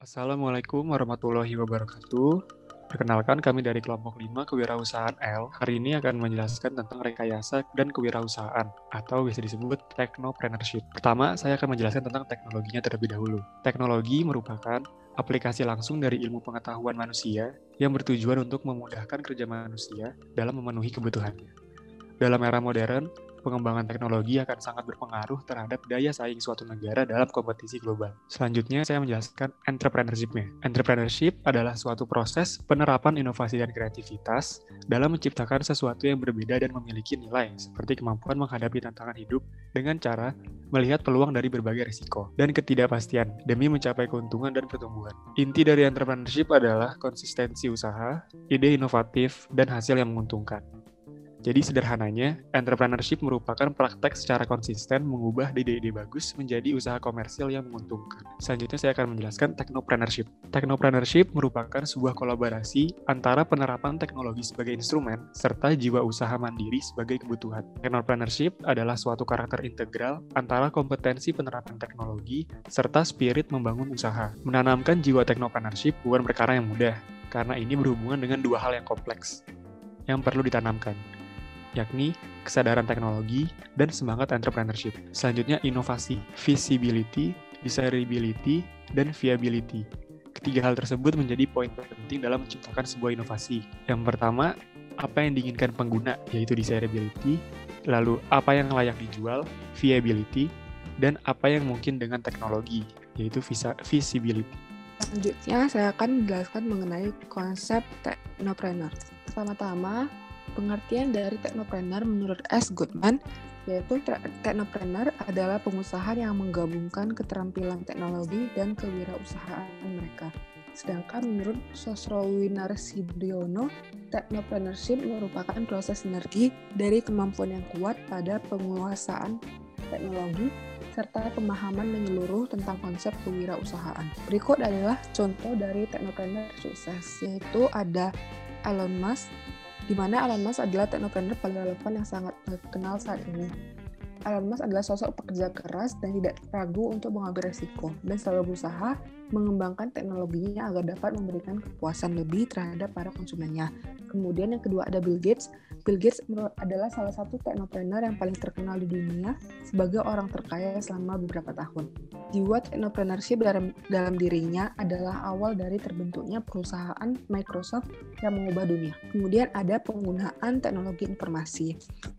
Assalamualaikum warahmatullahi wabarakatuh. Perkenalkan kami dari kelompok 5 Kewirausahaan L. Hari ini akan menjelaskan tentang rekayasa dan kewirausahaan atau bisa disebut technopreneurship. Pertama, saya akan menjelaskan tentang teknologinya terlebih dahulu. Teknologi merupakan aplikasi langsung dari ilmu pengetahuan manusia yang bertujuan untuk memudahkan kerja manusia dalam memenuhi kebutuhannya. Dalam era modern, pengembangan teknologi akan sangat berpengaruh terhadap daya saing suatu negara dalam kompetisi global. Selanjutnya, saya menjelaskan entrepreneurship-nya. Entrepreneurship adalah suatu proses penerapan inovasi dan kreativitas dalam menciptakan sesuatu yang berbeda dan memiliki nilai, seperti kemampuan menghadapi tantangan hidup dengan cara melihat peluang dari berbagai risiko dan ketidakpastian demi mencapai keuntungan dan pertumbuhan. Inti dari entrepreneurship adalah konsistensi usaha, ide inovatif, dan hasil yang menguntungkan. Jadi sederhananya, entrepreneurship merupakan praktek secara konsisten mengubah ide-ide bagus menjadi usaha komersil yang menguntungkan. Selanjutnya saya akan menjelaskan technopreneurship. Technopreneurship merupakan sebuah kolaborasi antara penerapan teknologi sebagai instrumen serta jiwa usaha mandiri sebagai kebutuhan. Technopreneurship adalah suatu karakter integral antara kompetensi penerapan teknologi serta spirit membangun usaha. Menanamkan jiwa technopreneurship bukan perkara yang mudah, karena ini berhubungan dengan dua hal yang kompleks yang perlu ditanamkan, yakni kesadaran teknologi dan semangat entrepreneurship. Selanjutnya inovasi, feasibility, desirability, dan viability. Ketiga hal tersebut menjadi poin penting dalam menciptakan sebuah inovasi. Yang pertama, apa yang diinginkan pengguna, yaitu desirability, lalu apa yang layak dijual, viability, dan apa yang mungkin dengan teknologi, yaitu feasibility. Selanjutnya, saya akan menjelaskan mengenai konsep technopreneur. Pertama-tama, pengertian dari technopreneur menurut S. Goodman, yaitu technopreneur adalah pengusaha yang menggabungkan keterampilan teknologi dan kewirausahaan mereka. Sedangkan menurut Sosrowinar Sidiono, technopreneurship merupakan proses sinergi dari kemampuan yang kuat pada penguasaan teknologi serta pemahaman menyeluruh tentang konsep kewirausahaan. Berikut adalah contoh dari technopreneur sukses, yaitu ada Elon Musk, di mana Elon Musk adalah teknopreneur paling relevan yang sangat terkenal saat ini. Elon Musk adalah sosok pekerja keras dan tidak ragu untuk mengambil resiko, dan selalu berusaha mengembangkan teknologinya agar dapat memberikan kepuasan lebih terhadap para konsumennya. Kemudian yang kedua ada Bill Gates. Bill Gates adalah salah satu teknopreneur yang paling terkenal di dunia sebagai orang terkaya selama beberapa tahun. Jiwa technopreneurship dalam dirinya adalah awal dari terbentuknya perusahaan Microsoft yang mengubah dunia. Kemudian ada penggunaan teknologi informasi.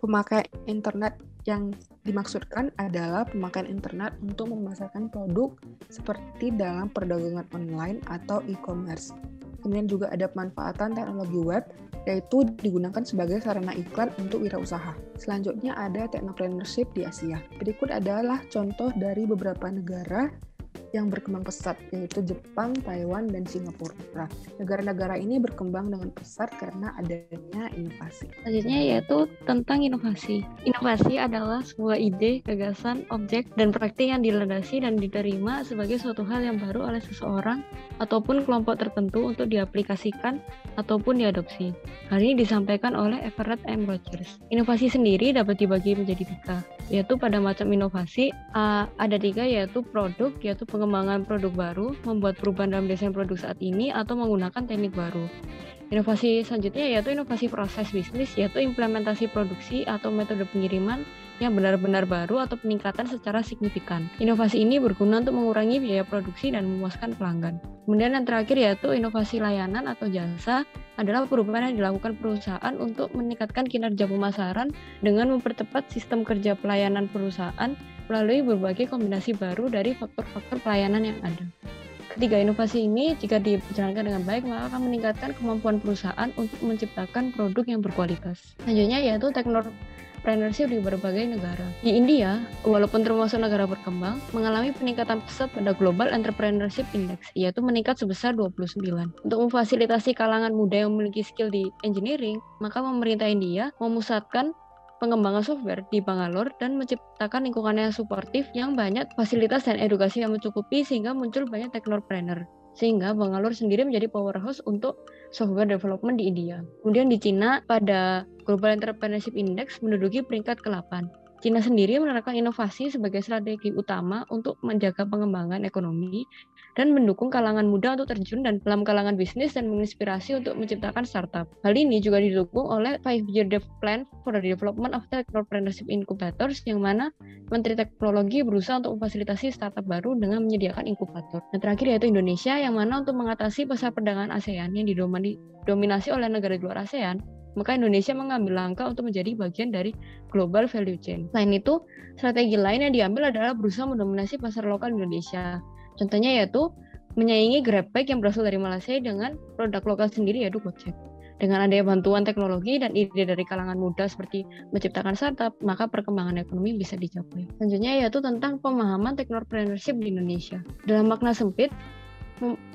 Pemakaian internet yang dimaksudkan adalah pemakaian internet untuk memasarkan produk seperti dalam perdagangan online atau e-commerce. Kemudian juga ada pemanfaatan teknologi web, yaitu digunakan sebagai sarana iklan untuk wirausaha. Selanjutnya ada technopreneurship di Asia. Berikut adalah contoh dari beberapa negara yang berkembang pesat, yaitu Jepang, Taiwan, dan Singapura. Negara-negara ini berkembang dengan pesat karena adanya inovasi. Selanjutnya yaitu tentang inovasi. Inovasi adalah sebuah ide, gagasan, objek, dan praktik yang dilandasi dan diterima sebagai suatu hal yang baru oleh seseorang ataupun kelompok tertentu untuk diaplikasikan ataupun diadopsi. Hal ini disampaikan oleh Everett M. Rogers. Inovasi sendiri dapat dibagi menjadi 3, yaitu pada macam inovasi ada 3, yaitu produk, yaitu pengembangan produk baru, membuat perubahan dalam desain produk saat ini, atau menggunakan teknik baru. Inovasi selanjutnya yaitu inovasi proses bisnis, yaitu implementasi produksi atau metode pengiriman yang benar-benar baru atau peningkatan secara signifikan. Inovasi ini berguna untuk mengurangi biaya produksi dan memuaskan pelanggan. Kemudian yang terakhir yaitu inovasi layanan atau jasa adalah perubahan yang dilakukan perusahaan untuk meningkatkan kinerja pemasaran dengan mempercepat sistem kerja pelayanan perusahaan melalui berbagai kombinasi baru dari faktor-faktor pelayanan yang ada. Ketiga inovasi ini jika dijalankan dengan baik maka akan meningkatkan kemampuan perusahaan untuk menciptakan produk yang berkualitas. Selanjutnya yaitu technopreneurship di berbagai negara. Di India, walaupun termasuk negara berkembang, mengalami peningkatan pesat pada Global Entrepreneurship Index, yaitu meningkat sebesar 29. Untuk memfasilitasi kalangan muda yang memiliki skill di engineering, maka pemerintah India memusatkan pengembangan software di Bangalore dan menciptakan lingkungan yang suportif yang banyak fasilitas dan edukasi yang mencukupi sehingga muncul banyak technopreneur. Sehingga Bangalore sendiri menjadi powerhouse untuk software development di India. Kemudian di Cina pada Global Entrepreneurship Index menduduki peringkat ke-8. Cina sendiri menerapkan inovasi sebagai strategi utama untuk menjaga pengembangan ekonomi dan mendukung kalangan muda untuk terjun dalam kalangan bisnis dan menginspirasi untuk menciptakan startup. Hal ini juga didukung oleh 5-Year Plan for the Development of Technopreneurship Incubators, yang mana Menteri Teknologi berusaha untuk memfasilitasi startup baru dengan menyediakan inkubator. Dan terakhir yaitu Indonesia, yang mana untuk mengatasi pasar perdagangan ASEAN yang didominasi oleh negara di luar ASEAN, maka Indonesia mengambil langkah untuk menjadi bagian dari global value chain. Selain itu, strategi lain yang diambil adalah berusaha mendominasi pasar lokal Indonesia. Contohnya yaitu menyaingi GrabBike yang berasal dari Malaysia dengan produk lokal sendiri yaitu Gojek. Dengan adanya bantuan teknologi dan ide dari kalangan muda seperti menciptakan startup, maka perkembangan ekonomi bisa dicapai. Selanjutnya yaitu tentang pemahaman technopreneurship di Indonesia. Dalam makna sempit,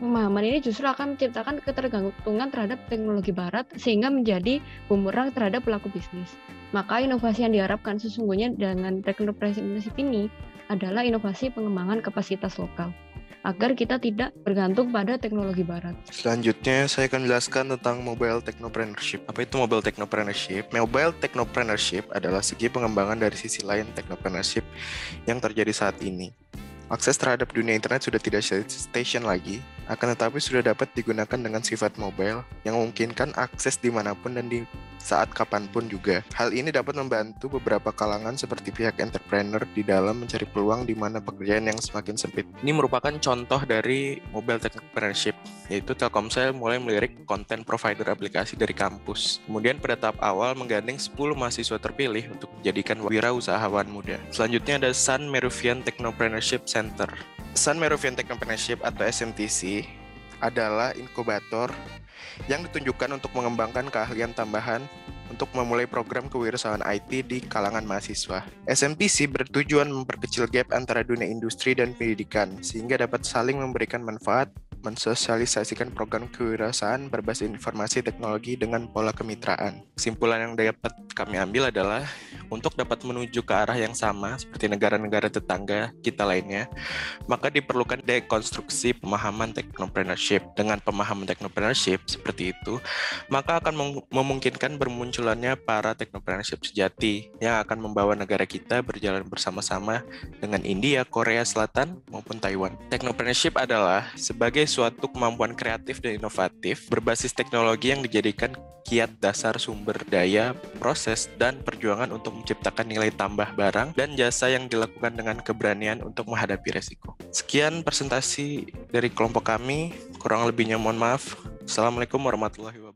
pemahaman ini justru akan menciptakan ketergantungan terhadap teknologi barat sehingga menjadi bumerang terhadap pelaku bisnis. Maka inovasi yang diharapkan sesungguhnya dengan technopreneurship ini adalah inovasi pengembangan kapasitas lokal agar kita tidak bergantung pada teknologi barat. Selanjutnya, saya akan jelaskan tentang mobile technopreneurship. Apa itu mobile technopreneurship? Mobile technopreneurship adalah segi pengembangan dari sisi lain technopreneurship yang terjadi saat ini. Akses terhadap dunia internet sudah tidak station lagi, akan tetapi sudah dapat digunakan dengan sifat mobile yang memungkinkan akses dimanapun dan di saat kapanpun juga. Hal ini dapat membantu beberapa kalangan seperti pihak entrepreneur di dalam mencari peluang di mana pekerjaan yang semakin sempit. Ini merupakan contoh dari mobile technopreneurship, yaitu Telkomsel mulai melirik konten provider aplikasi dari kampus. Kemudian pada tahap awal menggandeng 10 mahasiswa terpilih untuk menjadikan wirausahawan muda. Selanjutnya ada Sun Meruvian Technopreneurship Center. Sun Meruvian Technopreneurship atau SMTC adalah inkubator yang ditunjukkan untuk mengembangkan keahlian tambahan untuk memulai program kewirausahaan IT di kalangan mahasiswa. SMTC bertujuan memperkecil gap antara dunia industri dan pendidikan, sehingga dapat saling memberikan manfaat, mensosialisasikan program kewirausahaan berbasis informasi teknologi dengan pola kemitraan. Kesimpulan yang dapat kami ambil adalah untuk dapat menuju ke arah yang sama seperti negara-negara tetangga kita lainnya, maka diperlukan dekonstruksi pemahaman technopreneurship. Dengan pemahaman technopreneurship seperti itu, maka akan memungkinkan bermunculannya para technopreneurship sejati yang akan membawa negara kita berjalan bersama-sama dengan India, Korea Selatan, maupun Taiwan. Technopreneurship adalah sebagai suatu kemampuan kreatif dan inovatif berbasis teknologi yang dijadikan kiat dasar sumber daya, proses, dan perjuangan untuk menciptakan nilai tambah barang dan jasa yang dilakukan dengan keberanian untuk menghadapi resiko. Sekian presentasi dari kelompok kami, kurang lebihnya mohon maaf. Assalamualaikum warahmatullahi wabarakatuh.